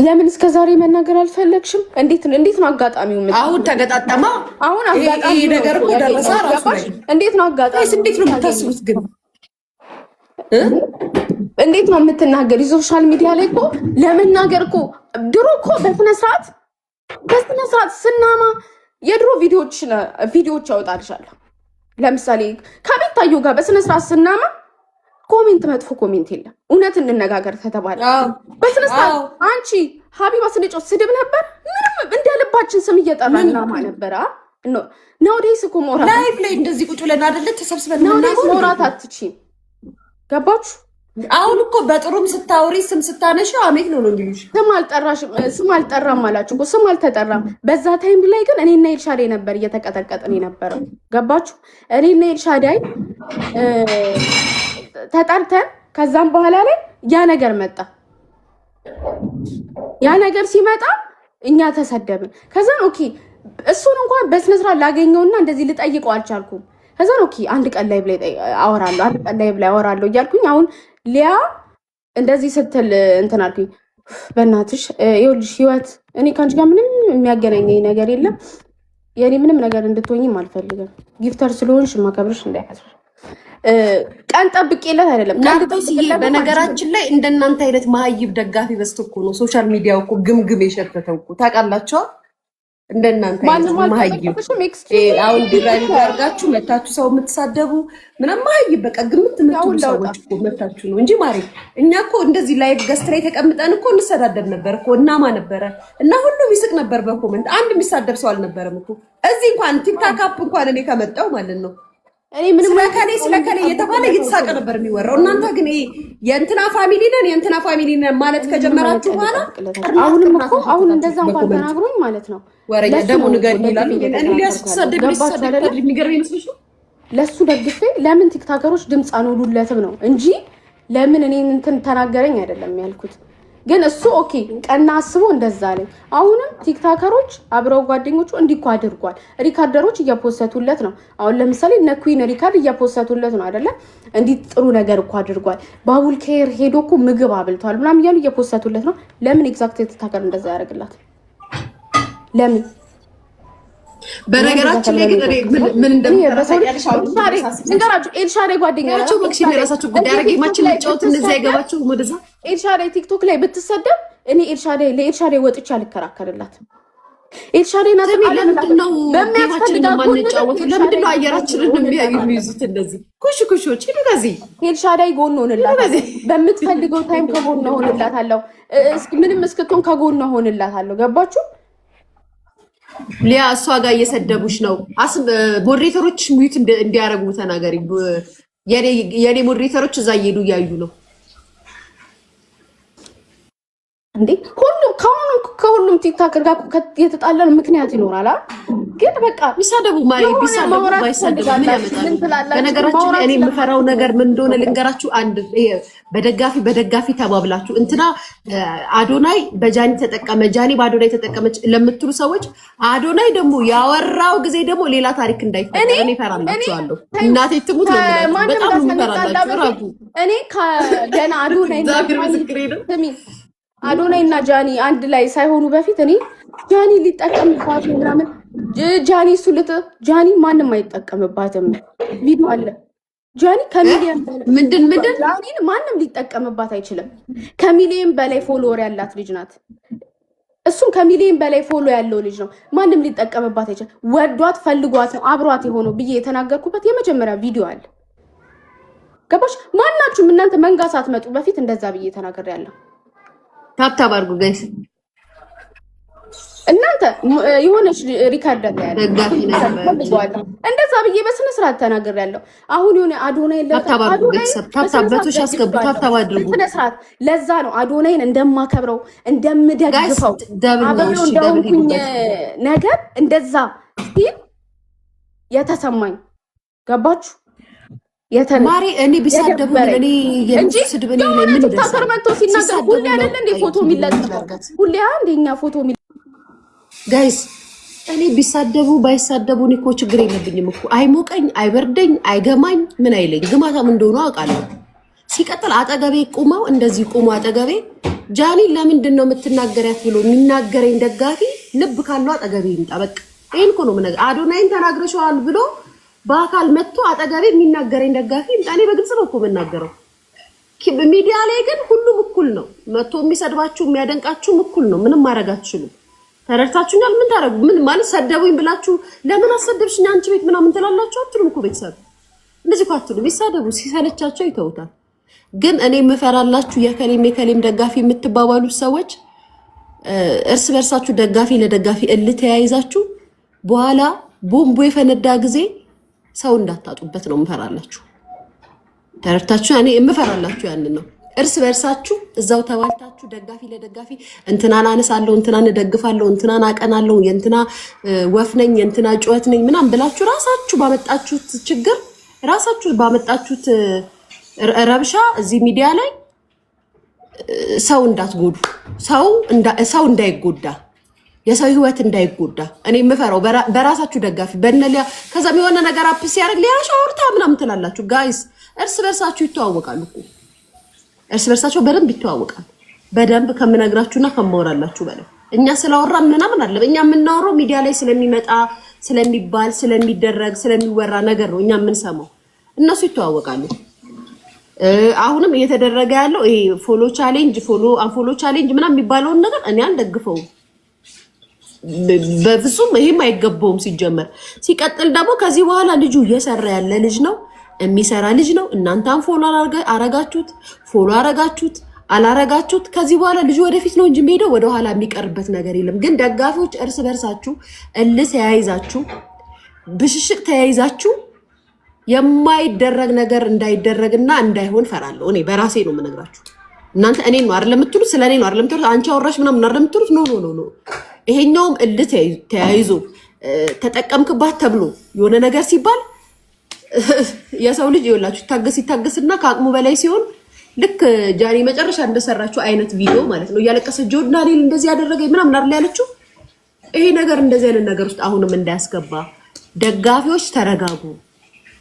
ለምን እስከ ዛሬ መናገር አልፈለግሽም? እንዴት ነው አጋጣሚው? አሁን ተገጣጠማ። አሁን አጋጣሚ ነገር እኮ ደረሰ። ራሱ እንዴት ነው አጋጣሚ? እንዴት ነው የምታስቡት ግን? እንዴት ነው የምትናገር? ሶሻል ሚዲያ ላይ እኮ ለመናገር እኮ ድሮ እኮ በስነ ስርዓት ስናማ የድሮ ቪዲዮዎች አወጣልሻለሁ። ለምሳሌ ከቤታዮ ጋር በስነ ስርዓት ስናማ ኮሜንት መጥፎ ኮሜንት የለም። እውነት እንነጋገር ከተባለ በስነ ስርዓት አንቺ ሀቢባ ስንጮት ስድብ ነበር። ምንም እንደልባችን ስም እየጠራን ናማ ነበር። ናውዴስ እኮ ሞራት ላይቭ ላይ እንደዚህ ቁጭ ብለን አይደለ ተሰብስበን ናውዴስ ሞራት አትችይም። ገባችሁ? አሁን እኮ በጥሩም ስታወሪ ስም ስታነሺ አሜት ነው እንዴሽ? ስም አልጠራም አላችሁ እኮ ስም አልተጠራም። በዛ ታይም ላይ ግን እኔና ኤልሻዳይ ነበር እየተቀጠቀጥን የነበረው። ገባችሁ? እኔና ኤልሻዳይ ተጣርተን ከዛም በኋላ ላይ ያ ነገር መጣ። ያ ነገር ሲመጣ እኛ ተሰደብን። ከዛን ኦኬ እሱን እንኳን በስነ ስርዓት ላገኘውና እንደዚህ ልጠይቀው አልቻልኩም። ከዛን ኦኬ አንድ ቀን ላይ አወራለሁ እያልኩኝ አሁን ሊያ እንደዚህ ስትል እንትን አልኩኝ። በእናትሽ ይኸውልሽ ህይወት እኔ ከአንቺ ጋር ምንም የሚያገናኘኝ ነገር የለም። የኔ ምንም ነገር እንድትሆኝም አልፈልግም። ጊፍተር ስለሆንሽ ማከብርሽ እንዳይመስልሽ። ቀን ጠብቄለት አይደለም። በነገራችን ላይ እንደናንተ አይነት መሀይብ ደጋፊ በዝቶ እኮ ነው ሶሻል ሚዲያው እኮ ግምግም የሸተተው እኮ ታውቃላችሁ። እንደናንተ አይነት መሀይብ አሁን ድራይቭ አድርጋችሁ መታችሁ ሰው የምትሳደቡ ምንም መሀይብ በቃ ግምት የምትሉ ሰዎች እኮ መታችሁ ነው እንጂ ማሪ እኛ እኮ እንደዚህ ላይቭ ገስት ላይ ተቀምጠን እኮ እንሰዳደብ ነበር እኮ እናማ ነበረ እና ሁሉም ይስቅ ነበር በኮመንት። አንድ የሚሳደብ ሰው አልነበረም እኮ እዚህ እንኳን ቲክታክ አፕ እንኳን እኔ ከመጣው ማለት ነው እኔ ምንም ስለከሌ እየተባለ እየተሳቀ ነበር የሚወራው። እናንተ ግን የእንትና ፋሚሊ ነን ማለት ከጀመራችሁ በኋላ አሁን እንደዛ እንኳን ተናግሮኝ ማለት ነው ወረኛ ደግሞ ንገር ይላል። እኔ ሊያስተሳደብ የሚገርም ይመስልሽ ነው። ለሱ ደግፌ ለምን ቲክታከሮች ድምፅ አኖሩለትም ነው እንጂ ለምን እኔ እንትን ተናገረኝ አይደለም ያልኩት። ግን እሱ ኦኬ ቀና አስቦ እንደዛ አለኝ። አሁንም ቲክታከሮች አብረው ጓደኞቹ እንዲኮ አድርጓል። ሪካርደሮች እያፖሰቱለት ነው። አሁን ለምሳሌ እነ ኩዊን ሪካርድ እያፖሰቱለት ነው አይደለ? እንዲህ ጥሩ ነገር እኮ አድርጓል። ባቡል ኬር ሄዶ እኮ ምግብ አብልቷል ምናምን እያሉ እየፖሰቱለት ነው። ለምን ኤግዛክት ቲክታከር እንደዛ ያደርግላት? ለምን? በነገራችን ላይ ግን ምን እንደምታረጋግጥ ንገራችሁ። ኤልሻዳይ ጓደኛቸው ወክሲን የራሳችሁ ጉዳይ አረጋይ ማችን ለጫውት እንደዛ ያገባችሁ ወደዛ። ኤልሻዳይ ቲክቶክ ላይ ብትሰደብ እኔ ለኤልሻዳይ ወጥቼ አልከራከርላትም። ኤልሻዳይ ናት ለምንድነው በሚያስፈልጋት ማንጫወት? ለምንድነው አየራችንን የሚይዙት እንደዚህ ኩሽኩሾች? እንደዚህ ኤልሻዳይ ጎን ሆንላታለሁ። በምትፈልገው ታይም ከጎን ሆንላታለሁ። ምንም እስክትሆን ከጎን ሆንላታለሁ። ገባችሁ? ሊያ እሷ ጋር እየሰደቡሽ ነው። ሞዴሬተሮች ሚዩት እንዲያረጉ ተናገሪ። የኔ ሞዴሬተሮች እዛ እየሄዱ እያዩ ነው እንዴ። ከሁሉም ቲክታከር ጋር የተጣላን ምክንያት ይኖራል። ግን በቃ ቢሳደቡ ቢሳደቡ ባይሳደቡ ምን ያመጣል? በነገራችን ላይ እኔ የምፈራው ነገር ምን እንደሆነ ልንገራችሁ። አንድ በደጋፊ ተባብላችሁ እንትና አዶናይ በጃኒ ተጠቀመ፣ ጃኒ በአዶናይ ተጠቀመች ለምትሉ ሰዎች አዶናይ ደግሞ ያወራው ጊዜ ደግሞ ሌላ ታሪክ እንዳይፈጠር እኔ እፈራላችኋለሁ። እናቴ ትሙት ነው። በጣም የምፈራላችሁ ራጉ እኔ ከገና አዶናይ እና ጃኒ አንድ ላይ ሳይሆኑ በፊት እኔ ጃኒ ሊጠቀምባት ምናምን ጃኒ ጃኒ ማንም አይጠቀምባትም። ቪዲዮ አለ። ጃኒ ከሚሊየን ምንድን ጃኒን ማንም ሊጠቀምባት አይችልም። ከሚሊየን በላይ ፎሎወር ያላት ልጅ ናት። እሱም ከሚሊየን በላይ ፎሎ ያለው ልጅ ነው። ማንም ሊጠቀምባት አይችልም። ወዷት ፈልጓት ነው አብሯት የሆነው ብዬ የተናገርኩበት የመጀመሪያ ቪዲዮ አለ። ገባሽ? ማናችሁም እናንተ መንጋ ሳትመጡ በፊት እንደዛ ብዬ ተናግሬያለሁ። ታብታብ አድርጉ ጋይስ። እናንተ የሆነች ሪካርድ እንደዛ ብዬ በስነ ስርዓት ተናግሬያለሁ። አሁን የሆነ አዶናይ ታብታብ አድርጉ በስነ ስርዓት። ለዛ ነው አዶናይን እንደማከብረው እንደምደግፈው አብሬው እንደሆንኩኝ ነገር እንደዛ ሲል የተሰማኝ ገባችሁ? ማሪ እኔ ቢሳደቡ እኔ ስድብ እኔ ምን ቲክቶከር መጥቶ ሲናገር ሁሌ አይደለ እንዴ ፎቶ የሚለጥፈው? ሁሌ አንደኛ ፎቶ ጋይስ እኔ ቢሳደቡ ባይሳደቡ እኔ እኮ ችግር የለብኝም እኮ። አይሞቀኝ፣ አይበርደኝ፣ አይገማኝ፣ ምን አይለኝ። ግማታም እንደሆነ አውቃለሁ። ሲቀጥል አጠገቤ ቁመው እንደዚህ ቁሙ አጠገቤ ጃኒ ለምንድን ነው የምትናገሪያት ብሎ የሚናገረኝ ደጋፊ ልብ ካለው አጠገቤ ይምጣ። በቃ ይሄን እኮ ነው የምነግርህ። አዶናይን ተናግረሽዋል ብሎ በአካል መጥቶ አጠገቤ የሚናገረኝ ደጋፊ ይምጣ። እኔ በግልጽ ነው እኮ የምናገረው። ሚዲያ ላይ ግን ሁሉም እኩል ነው። መጥቶ የሚሰድባችሁ የሚያደንቃችሁም እኩል ነው። ምንም ማድረግ አትችሉም። ተረድታችሁኛል? ምን ታረጉ? ምን ማለት ሰደቡኝ ብላችሁ ለምን አሰደብሽኝ አንቺ ቤት ምናምን ትላላችሁ? አትሉም እኮ ቤተሰብ እንደዚህ እኮ አትሉም። ይሳደቡ ሲሰለቻቸው ይተውታል። ግን እኔ የምፈራላችሁ የከሌም ደጋፊ የምትባባሉ ሰዎች እርስ በርሳችሁ ደጋፊ ለደጋፊ እልተያይዛችሁ በኋላ ቦምቡ የፈነዳ ጊዜ ሰው እንዳታጡበት ነው የምፈራላችሁ። ተረድታችሁ? እኔ የምፈራላችሁ ያንን ነው። እርስ በርሳችሁ እዛው ተባልታችሁ ደጋፊ ለደጋፊ እንትናን አነሳለሁ፣ እንትናን እደግፋለሁ፣ እንትናን አቀናለሁ፣ የእንትና ወፍ ነኝ፣ የእንትና ጩኸት ነኝ ምናምን ብላችሁ ራሳችሁ ባመጣችሁት ችግር ራሳችሁ ባመጣችሁት ረብሻ እዚህ ሚዲያ ላይ ሰው እንዳትጎዱ፣ ሰው እንዳይጎዳ፣ የሰው ህይወት እንዳይጎዳ እኔ የምፈራው በራሳችሁ ደጋፊ በእነሊያ ከዛም የሆነ ነገር አፕስ ሲያደርግ ሊያ ሻወርታ ምናምን ትላላችሁ። ጋይስ እርስ በርሳችሁ ይተዋወቃሉ እኮ እርስ በርሳቸው በደንብ ይተዋወቃሉ። በደንብ ከምነግራችሁና ከማወራላችሁ በላይ እኛ ስላወራን ምናምን አይደለም። እኛ የምናወራው ሚዲያ ላይ ስለሚመጣ ስለሚባል ስለሚደረግ ስለሚወራ ነገር ነው እኛ የምንሰማው። እነሱ ይተዋወቃሉ። አሁንም እየተደረገ ያለው ይሄ ፎሎ ቻሌንጅ አንፎሎ ቻሌንጅ ምናምን የሚባለውን ነገር እኔ አልደግፈውም በፍጹም። ይሄም አይገባውም ሲጀመር። ሲቀጥል ደግሞ ከዚህ በኋላ ልጁ እየሰራ ያለ ልጅ ነው የሚሰራ ልጅ ነው። እናንተ አንፎሎ አረጋችሁት ፎሎ አላረጋችሁት ከዚህ በኋላ ልጁ ወደፊት ነው እንጂ የሚሄደው ወደ ኋላ የሚቀርበት ነገር የለም። ግን ደጋፊዎች እርስ በርሳችሁ እልህ ተያይዛችሁ ብሽሽቅ ተያይዛችሁ የማይደረግ ነገር እንዳይደረግና እንዳይሆን ፈራለሁ። እኔ በራሴ ነው የምነግራችሁ። እናንተ እኔ ነው አይደል የምትሉት፣ ስለኔ ነው አይደል የምትሉት፣ አንቺ አወራሽ ምናምን አይደል የምትሉት። ኖ ይሄኛውም እልህ ተያይዞ ተጠቀምክባት ተብሎ የሆነ ነገር ሲባል የሰው ልጅ ይኸውላችሁ ይታገስና ከአቅሙ በላይ ሲሆን ልክ ጃኒ መጨረሻ እንደሰራችው አይነት ቪዲዮ ማለት ነው። እያለቀሰ ጆርናሊን እንደዚህ ያደረገኝ ምናምን አይደል ያለችው። ይሄ ነገር እንደዚህ አይነት ነገር ውስጥ አሁንም እንዳያስገባ ደጋፊዎች ተረጋጉ።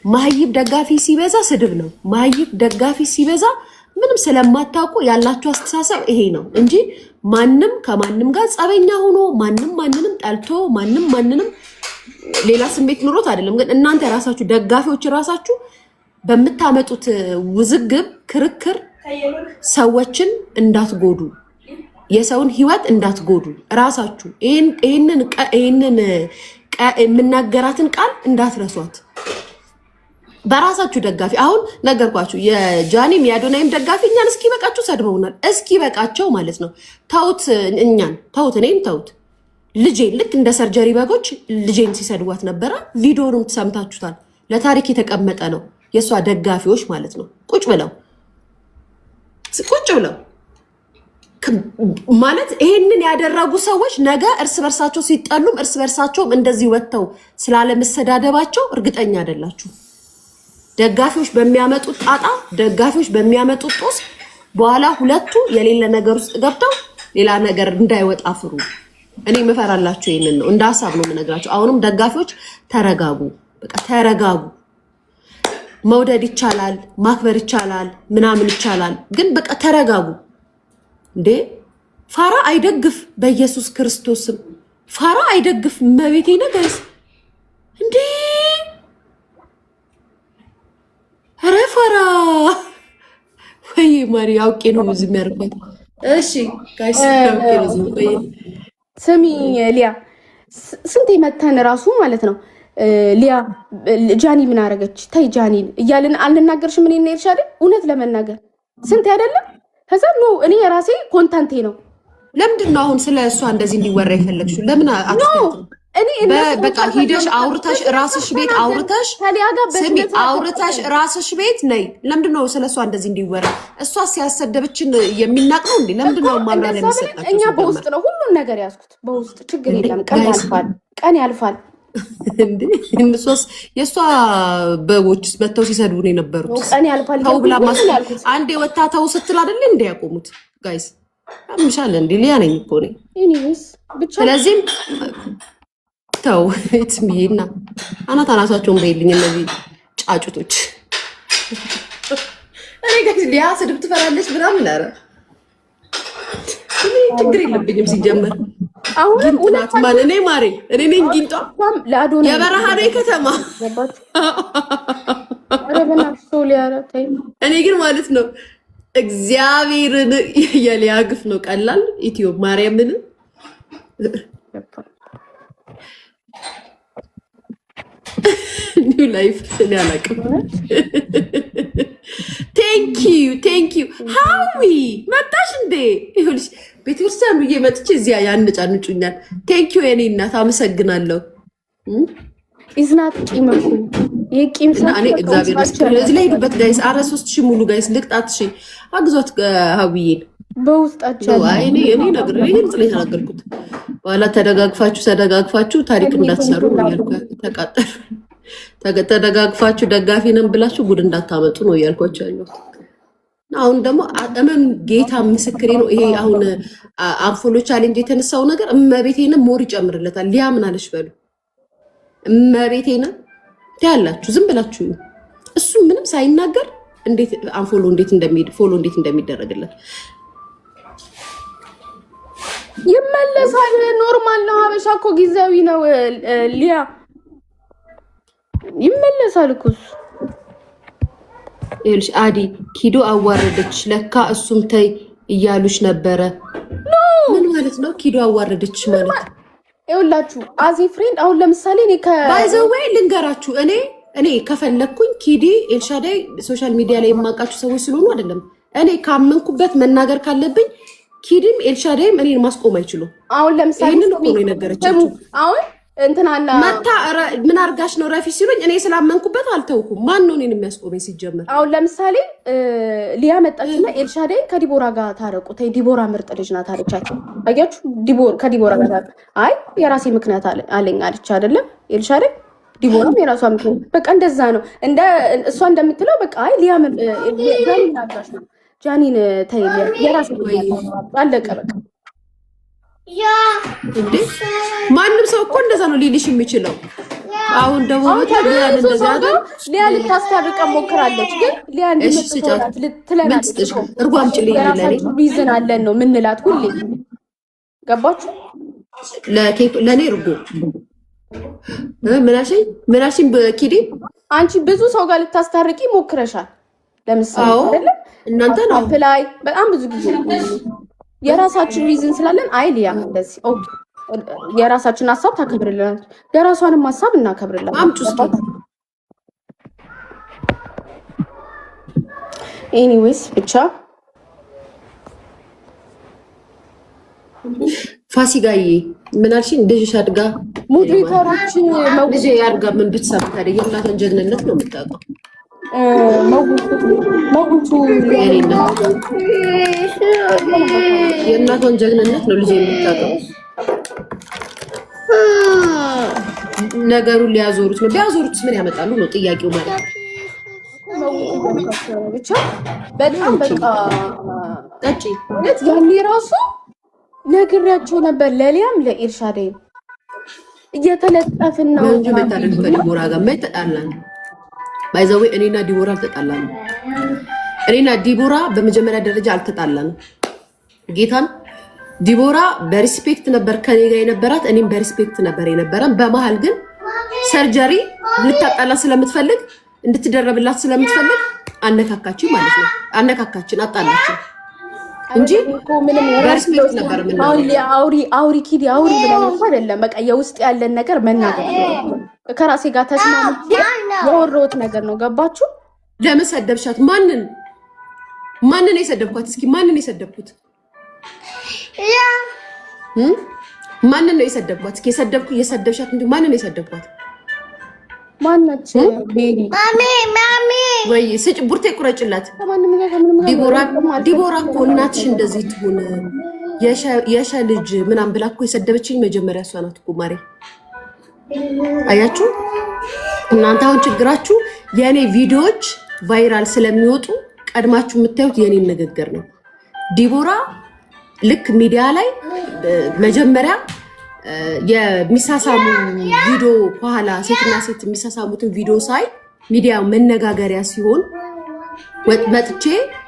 ማህይብ ደጋፊ ሲበዛ ስድብ ነው። ማህይብ ደጋፊ ሲበዛ ምንም ስለማታውቁ ያላችሁ አስተሳሰብ ይሄ ነው እንጂ ማንም ከማንም ጋር ጸበኛ ሆኖ ማንንም ጠልቶ ማንንም ሌላ ስሜት ኑሮት አይደለም። ግን እናንተ ራሳችሁ ደጋፊዎች ራሳችሁ በምታመጡት ውዝግብ፣ ክርክር ሰዎችን እንዳትጎዱ፣ የሰውን ህይወት እንዳትጎዱ ራሳችሁ ይሄንን የምናገራትን ቃል እንዳትረሷት። በራሳችሁ ደጋፊ አሁን ነገርኳችሁ። የጃኒም የአዶናይም ደጋፊ እኛን እስኪበቃችሁ ሰድበውናል። እስኪበቃቸው ማለት ነው። ተውት፣ እኛን ተውት፣ እኔን ተውት። ልጄን ልክ እንደ ሰርጀሪ በጎች ልጄን ሲሰድቧት ነበረ። ቪዲዮንም ሰምታችሁታል። ለታሪክ የተቀመጠ ነው። የእሷ ደጋፊዎች ማለት ነው ቁጭ ብለው ማለት ይሄንን ያደረጉ ሰዎች ነገ እርስ በርሳቸው ሲጠሉም እርስ በርሳቸውም እንደዚህ ወጥተው ስላለመሰዳደባቸው እርግጠኛ አይደላችሁ። ደጋፊዎች በሚያመጡት ጣጣ፣ ደጋፊዎች በሚያመጡት ጦስ በኋላ ሁለቱ የሌለ ነገር ውስጥ ገብተው ሌላ ነገር እንዳይወጣ ፍሩ። እኔ የምፈራላችሁ ይሄንን ነው። እንደ ሀሳብ ነው የምነግራችሁ። አሁንም ደጋፊዎች ተረጋጉ፣ በቃ ተረጋጉ። መውደድ ይቻላል፣ ማክበር ይቻላል፣ ምናምን ይቻላል፣ ግን በቃ ተረጋጉ። እንዴ ፋራ አይደግፍ፣ በኢየሱስ ክርስቶስም ፋራ አይደግፍ። መቤቴ ነገርስ እንዴ ኧረ ፋራ ወይ ማሪ አውቄ ነው ዝም ያርበት። እሺ ጋይስ አውቄ ነው ዝም ወይ ስሚ ሊያ ስንት መተን ራሱ ማለት ነው። ሊያ ጃኒ ምን አረገች? ታይ ጃኒን እያልን አልናገርሽ ምን ይነርሽ አይደል? እውነት ለመናገር ስንት አይደለም። ከዛ ነው እኔ የራሴ ኮንታንቴ ነው። ለምንድን ነው አሁን ስለ እሷ እንደዚህ እንዲወራ የፈለግሽው? ለምን አትፈቱ? በቃ ሂደሽ አውርተሽ ራስሽ ቤት አውርተሽ ስሚ አውርተሽ ራስሽ ቤት ነይ። ለምንድን ነው ስለ እሷ እንደዚህ እንዲወራ? እሷ ሲያሰደበችን የሚናቅ ነው እንዴ? ለምንድን ነው ማብራሪያ የሚሰጣችሁ? እኛ በውስጥ ነው ሁሉን ነገር ያዝኩት በውስጥ ችግር የለም። ቀን ያልፋል እንዴ እንሶስ የሷ በጎችስ መተው ሲሰድቡ ነው የነበሩት። ቀን ያልፋል ተው ብላ አንዴ ወታ ተው ስትል አይደል እንዴ ያቆሙት? ጋይስ አምሻለ እንዴ ሊያ ነኝ እኮ ነኝ። ኤኒዌይስ ብቻ ስለዚህም ተው እትሚና አናታናሳቸውን በይልኝ እነዚህ ጫጩቶች። እኔ ጋይስ ሊያ ስድብ ትፈራለች ምናምን ኧረ ችግር የለብኝም ሲጀመር። አሁን ጊንጣት ማለት እኔ ማሬ እኔ ነኝ ጊንጣ ለአዶናይ የበረሃ ነኝ ከተማ። እኔ ግን ማለት ነው እግዚአብሔርን የሊያ ግፍ ነው ቀላል ኢትዮ ማርያምን ኒው ላይፍ እኔ አላውቅም። ቴንኪዩ ሃዊ መጣሽ እንዴ? ይሁንሽ ቤተክርስቲያን ብዬ መጥቼ እዚያ ያነጫንጩኛል። ቴንኪዩ የኔ እናት አመሰግናለሁ። ኢዝናት ቂምኩ የቂም እኔ እግዚአብሔር ይመስገን። ለዚህ ላይ ሄዱበት ጋይስ 3000 ሙሉ ጋይስ ልቅጣት ሺ አግዟት ሀዊዬን በውስጣቸው እኔ ነገር ይሄን ጽሌ ተናገርኩት። በኋላ ተደጋግፋችሁ ታሪክ እንዳትሰሩ ነው ያልኩ። ተደጋግፋችሁ ደጋፊ ነን ብላችሁ ጉድ እንዳታመጡ ነው ያልኳችሁ ያለው። አሁን ደግሞ አጠመን ጌታ ምስክሬ ነው። ይሄ አሁን አንፎሎ ቻሌንጅ የተነሳው ነገር እመቤቴን ሞር ይጨምርለታል። ሊያ ምን አለሽ በሉ እመቤቴን ታያላችሁ። ዝም ብላችሁ እሱ ምንም ሳይናገር እንዴት አንፎሎ እንዴት እንደሚሄድ ፎሎ እንዴት እንደሚደረግለት ይመለሳል። ኖርማል ነው። ሀበሻ እኮ ጊዜያዊ ነው። ሊያ ይመለሳል እኮ እሱ። ይኸውልሽ አዲ ኪዶ አዋረደች ለካ እሱም ተይ እያሉሽ ነበረ። ምን ማለት ነው ኪዶ አዋረደች ማለት? ይኸውላችሁ አዚ ፍሬንድ አሁን ለምሳሌ እኔ ባይዘዌይ ልንገራችሁ እኔ ከፈለኩኝ ኪዲ ኤልሻዳይ ሶሻል ሚዲያ ላይ የማውቃችሁ ሰዎች ስለሆኑ አይደለም። እኔ ካመንኩበት መናገር ካለብኝ ኪዲም ኤልሻዳይም እኔን ማስቆም አይችሉም። አሁን ለምሳሌ ይሄንን እኮ ነው የነገረቻችሁ። አሁን እንትናና መታ ምን አርጋሽ ነው ረፊ ሲሉኝ እኔ ስላመንኩበት አልተውኩም። ማን ነው እኔን የሚያስቆመኝ ሲጀመር? አሁን ለምሳሌ ሊያ መጣችና ኤልሻዳይ ከዲቦራ ጋር ታረቁ፣ ተይ ዲቦራ ምርጥ ልጅ ናት አለቻት። አያችሁ ከዲቦራ ጋር አይ የራሴ ምክንያት አለኝ አለች አይደለም ኤልሻዳይ። ዲቦራም የራሷ ምክንያት በቃ እንደዛ ነው። እሷ እንደምትለው በቃ አይ ሊያ ጃኒን አጋሽ ነው ጃኒን ተይ የራሴ ምክንያት አለቀ በቃ። ማንም ሰው እኮ እንደዛ ነው ሊልሽ የሚችለው። አሁን ደግሞ ሊያ ልታስታርቀ ሞክራለች፣ ግን ሊያ ትለናለች እርጓም ጭልኝ ሪዝን አለን ነው ምንላት ሁሌ። ገባችሁ? ለእኔ እርጎ ምናሽን በኪዲ አንቺ ብዙ ሰው ጋር ልታስታርቂ ሞክረሻል። ለምሳሌ አይደለ እናንተ ነው አፕላይ በጣም ብዙ ጊዜ የራሳችን ሪዝን ስላለን አይ ሊያ እንደዚህ ኦኬ የራሳችን ሀሳብ ታከብርልናለች፣ የራሷንም ሀሳብ እናከብርላለን። አምጪ ኤኒዌይስ ብቻ ፋሲካዬ ምን አልሽኝ? ልጅሽ አድጋ ሞዴሬተሮች ልጅ ያድጋ ምን ብትሰራ ታዲያ የእናቷን ጀግንነት ነው የምታውቀው። የእናቷን ጀግንነት ነው ልጅ የምታውቀው። ነገሩን ሊያዞሩት ነው። ቢያዞሩትስ ምን ያመጣሉ ነው ጥያቄው ማለት ብቻ በጣም በቃ ጠጪ እውነት ያኔ ራሱ ነግሬያቸው ነበር ለሊያም ለኤልሻዳይ እየተለጠፍን ነው እንጂ መታደግ ከዲቦራ ጋር ማይተጣላን ባይዘዌ እኔና ዲቦራ አልተጣላንም። እኔና ዲቦራ በመጀመሪያ ደረጃ አልተጣላንም። ጌታን ዲቦራ በሪስፔክት ነበር ከኔ ጋር የነበራት፣ እኔም በሪስፔክት ነበር የነበረን። በመሃል ግን ሰርጀሪ ልታጣላ ስለምትፈልግ እንድትደረብላት ስለምትፈልግ አነካካችን ማለት ነው። አነካካችን አጣላችን እንጂ በሪስፔክት ነበር ምን አውሪ ኪዲ አውሪ ብለን አይደለም። በቃ የውስጥ ያለን ነገር መናገር ከራሴ ጋር ተስማምቼ ያወራሁት ነገር ነው። ገባችሁ? ለምን ሰደብሻት? ማንን የሰደብኳት? እስኪ ማንን የሰደብኩት? ማንን ነው የሰደብኳት? እስኪ የሰደብሻት እንዴ? ማንን የሰደብኳት? ማናች? ቤቢ ማሚ ወይ ስጭ ቡርቴ ቁረጭላት። ዲቦራ እኮ እናትሽ እንደዚህ ትሁን የሻ ልጅ ምናምን ብላ እኮ የሰደበችኝ መጀመሪያ እሷ ናት እኮ ማሬ። አያችሁ እናንተ አሁን ችግራችሁ የኔ ቪዲዮዎች ቫይራል ስለሚወጡ ቀድማችሁ የምታዩት የኔን ንግግር ነው። ዲቦራ ልክ ሚዲያ ላይ መጀመሪያ የሚሳሳሙ ቪዲዮ በኋላ ሴትና ሴት የሚሳሳሙትን ቪዲዮ ሳይ ሚዲያው መነጋገሪያ ሲሆን መጥቼ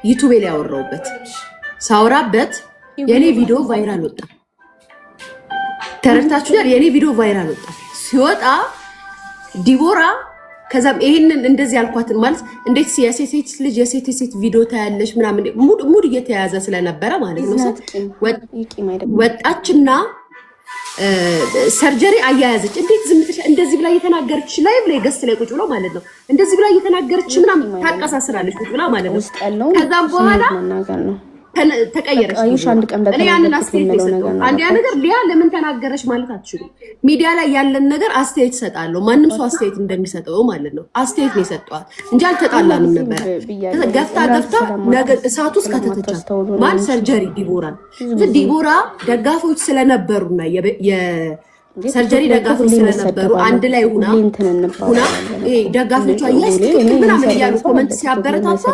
ዩቲዩብ ላይ ያወራውበት ሳወራበት የኔ ቪዲዮ ቫይራል ወጣ። ተረድታችሁኛል? የኔ ቪዲዮ ቫይራል ወጣ። ሲወጣ ዲቦራ ከዛም ይሄንን እንደዚህ ያልኳትን ማለት እንዴት የሴት ልጅ የሴት ቪዲዮ ታያለሽ ምናምን ሙድ እየተያያዘ ስለነበረ ማለት ነው። ወጣችና ሰርጀሪ አያያዘች። እንዴት ዝም ብለሽ እንደዚህ ብላ እየተናገረች ላይቭ ላይ ገስት ላይ ቁጭ ብሎ ማለት ነው። እንደዚህ ብላ እየተናገረች ምናምን ታቀሳስራለች ቁጭ ብላ ማለት ነው። ከዛም በኋላ ተቀየረች። እኔ ያንን አስተያየት ሰጠው። አንድ ነገር ሊያ ለምን ተናገረች ማለት አትችሉም። ሚዲያ ላይ ያለን ነገር አስተያየት ሰጣለሁ። ማንም ሰው አስተያየት እንደሚሰጠው ማለት ነው። አስተያየት ነው የሰጠዋት እንጂ አልተጣላንም ነበር። ገፍታ ነገር እሳቱ ውስጥ ከተተቻት ማን ሰርጀሪ ዲቦራ ደጋፊዎች ስለነበሩና ሰርጀሪ ደጋፊዎች ስለነበሩ አንድ ላይ ሁና ደጋፊዎቿ ምናምን እያሉ ኮመንት ሲያበረታታ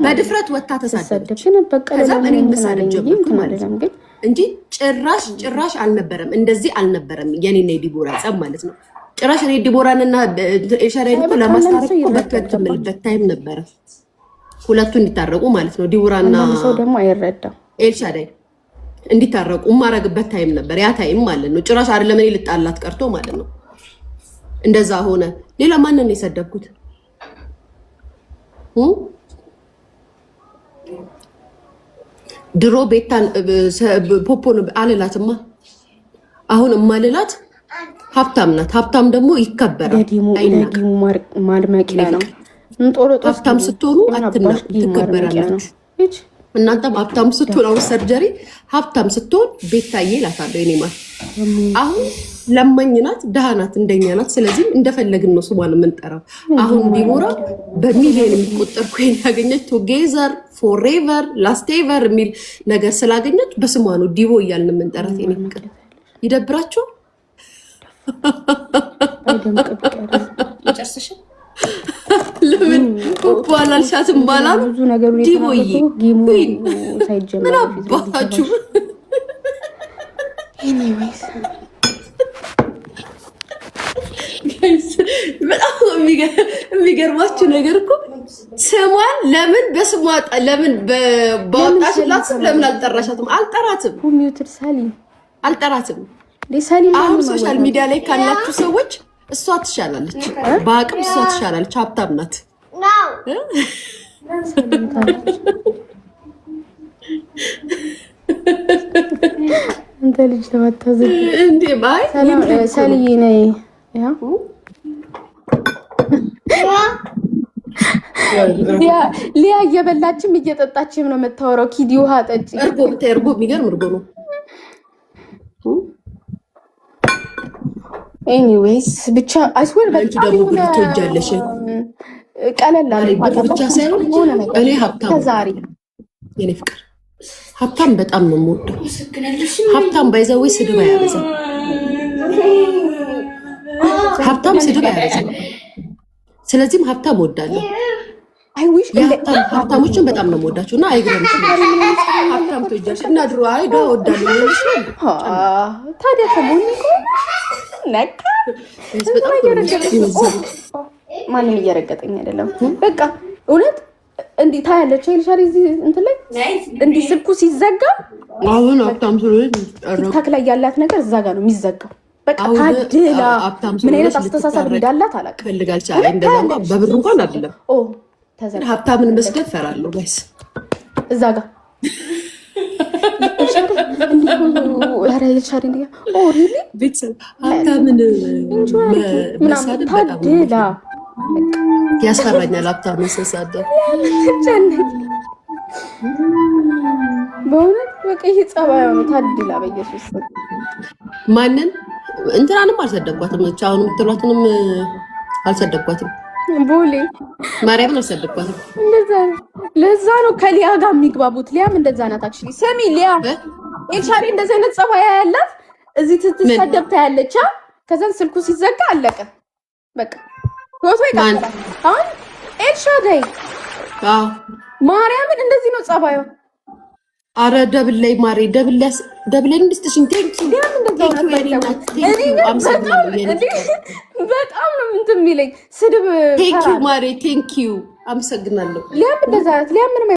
በድፍረት ወታ ተሳደበች። ከዛ እኔ መሳደብ ጀመርኩ ማለት ነው እንጂ ጭራሽ አልነበረም። እንደዚህ አልነበረም። የኔና የዲቦራ ጸብ ማለት ነው። ጭራሽ እኔ ዲቦራንና ኤልሻዳይን እኮ ለማስታረቅ በትበት ምልበት ታይም ነበረ፣ ሁለቱ እንዲታረቁ ማለት ነው። ዲቦራና ሰው ደግሞ አይረዳም ኤልሻዳይ እንዲታረቁ ማረግበት ታይም ነበር። ያ ታይም ማለት ነው። ጭራሽ አይደለም እኔ ልጣላት ቀርቶ ማለት ነው። እንደዛ ሆነ። ሌላ ማንን ነው የሰደብኩት? ድሮ ቤታን ፖፖን አልላትማ። አሁን እማልላት ሀብታም ናት። ሀብታም ደግሞ ይከበራል። ዲሙ ማድመቂያ ነው። ሀብታም ስትሆኑ አትናቁ፣ ትከበራላችሁ። እናንተም ሀብታም ስትሆን አሁን ሰርጀሪ ሀብታም ስትሆን ቤታዬ እላታለሁ። እኔ ማለት አሁን ለማኝ ናት፣ ደሃ ናት፣ እንደኛ ናት። ስለዚህ እንደፈለግን ነው ስሟን የምንጠራው። አሁን ዲቦራ በሚሊዮን የሚቆጠር ኮይን ያገኘች ቱጌዘር ፎሬቨር ላስቴቨር የሚል ነገር ስላገኘች በስሟ ነው ዲቦ እያልን የምንጠራት። የኔ ፍቅር ይደብራችሁ። ለምን ባላልሻትም ባላሉ ዲቦዬ ምን አባታችሁ። በጣም የሚገርማችሁ ነገር እኮ ስሟን ለምን በስሟ ለምን ባወጣሽላት ስም ለምን አልጠራሻትም? አልጠራትም። አሁን ሶሻል ሚዲያ ላይ ካላችሁ ሰዎች እሷ ትሻላለች፣ በአቅም እሷ ትሻላለች። ሀብታም ናት። እንተ ልጅ ለማታዘብ እንዴ ባይ ሰልዬ ነይ። ሊያ እየበላችም እየጠጣችም ነው የምታወራው። ኪዲ ውሃ ጠጪ። እርጎ የሚገርም እርጎ ነው። ኤኒዌይስ ብቻ አይስወር በጣም ደግሞ ብር ትወጃለሽ። ቀለል አለ ብቻ ሳይሆን እኔ ሀብታም ዛሬ የኔ ፍቅር ሀብታም በጣም ነው የምወደው። ሀብታም ባይዘው ስድብ አያበዛም። ሀብታም ስድብ አያበዛም። ስለዚህም ሀብታም እወዳለሁ። ሀብታሞችን በጣም ነው የምወዳቸው እና አይግረምሽ ሀብታም ትወጃለሽ እና ድሮ አይ ዶ እወዳለሁ ታዲያ ከሞኒ ነካ ማንም እየረገጠኝ አይደለም። በቃ እውነት እንዲህ ታያለች ይልሻል። እዚህ እንትን ላይ እንዲህ ስልኩ ሲዘጋ አሁን ሀብታም ስለሆነ ቲክታክ ላይ ያላት ነገር እዛ ጋር ነው የሚዘጋው። በቃ ታድላ ምን አይነት አስተሳሰብ እንዳላት አላውቅም። ፈልጋልቻ እንደዛ እንኳን በብር እንኳን አይደለም። ተዘራ ሀብታምን መስደብ ፈራለሁ ጋይስ እዛ ጋር ኧረ ይልሻል እንዴ ሪሊ ቤተሰብ ሀብታምን መሳደብ ታድላ ያስፈራኛል። ሀብታምን ስሳደብ በእውነት በቃ ይሄ ጸባዩ ነው። ታድላ በኢየሱስ ማንን እንትናንም አልሰደብኳትም። አሁን የምትሏትንም አልሰደብኳትም። ቦሌ ማርያምን አልሰደብኳትም። እንደዛ ነው። ለዛ ነው ከሊያ ጋር የሚግባቡት። ሊያም እንደዛ ናት። አክቹሊ ስሚ ሊያ ኤልሻሪ እንደዚህ አይነት ጸባይ ያላት እዚህ ትሰደብ ታያለች። ከዛን ስልኩ ሲዘጋ አለቀ በቃ ፎቶ ይቀጥላል። አሁን ኤልሻዳይ ማርያምን እንደዚህ ነው ጸባዩ። አረ ደብል ላይ ማሪ ደብል እንድስትሽን በጣም ነው እንትን የሚለኝ ስድብ። ቴንኪው ማሪ ቴንኪው አመሰግናለሁ። ሊያም እንደዛ ናት። ሊያም ምንም